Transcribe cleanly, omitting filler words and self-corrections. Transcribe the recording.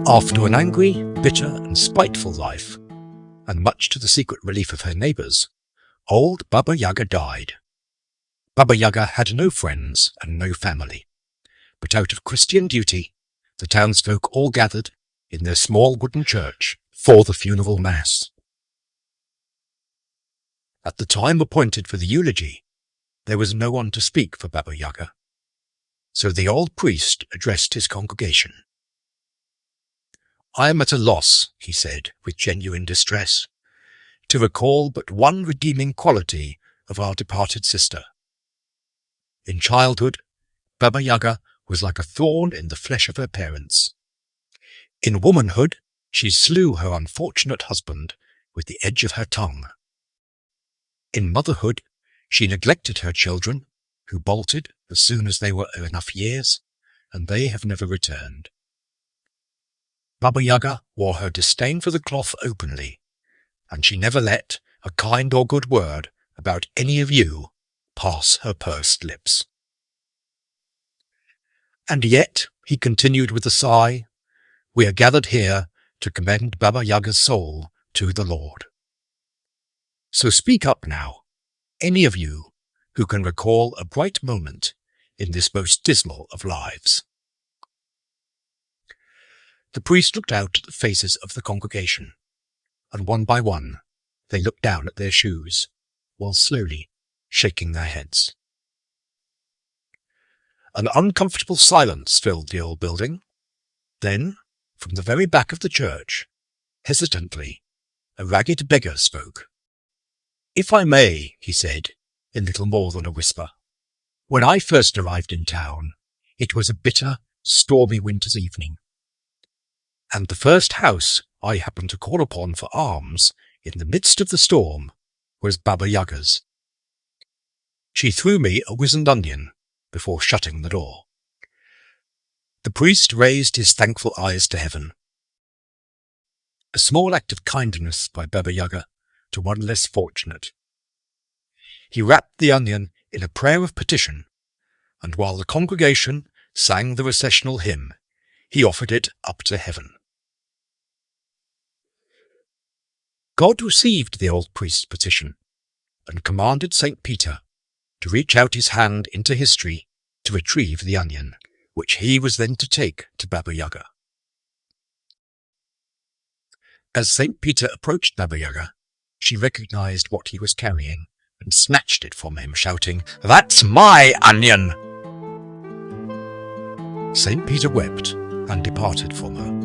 After an angry, bitter and spiteful life, and much to the secret relief of her neighbours, old Baba Yaga died. Baba Yaga had no friends and no family, but out of Christian duty, the townsfolk all gathered in their small wooden church for the funeral mass. At the time appointed for the eulogy, there was no one to speak for Baba Yaga, so the old priest addressed his congregation. "I am at a loss," he said with genuine distress, "to recall but one redeeming quality of our departed sister. In childhood, Baba Yaga was like a thorn in the flesh of her parents. In womanhood, she slew her unfortunate husband with the edge of her tongue. In motherhood, she neglected her children, who bolted as soon as they were enough years, and they have never returned. Baba Yaga wore her disdain for the cloth openly, and she never let a kind or good word about any of you pass her pursed lips. And yet," he continued with a sigh, "we are gathered here to commend Baba Yaga's soul to the Lord. So speak up now, any of you who can recall a bright moment in this most dismal of lives." The priest looked out at the faces of the congregation, and one by one they looked down at their shoes, while slowly shaking their heads. An uncomfortable silence filled the old building. Then, from the very back of the church, hesitantly, a ragged beggar spoke. "If I may," he said, in little more than a whisper, "when I first arrived in town, it was a bitter, stormy winter's evening, and the first house I happened to call upon for alms in the midst of the storm was Baba Yaga's. She threw me a wizened onion before shutting the door." The priest raised his thankful eyes to heaven. A small act of kindness by Baba Yaga to one less fortunate. He wrapped the onion in a prayer of petition, and while the congregation sang the recessional hymn, he offered it up to heaven. God received the old priest's petition and commanded St. Peter to reach out his hand into history to retrieve the onion, which he was then to take to Baba Yaga. As St. Peter approached Baba Yaga, she recognized what he was carrying and snatched it from him, shouting, "That's my onion!" St. Peter wept and departed from her.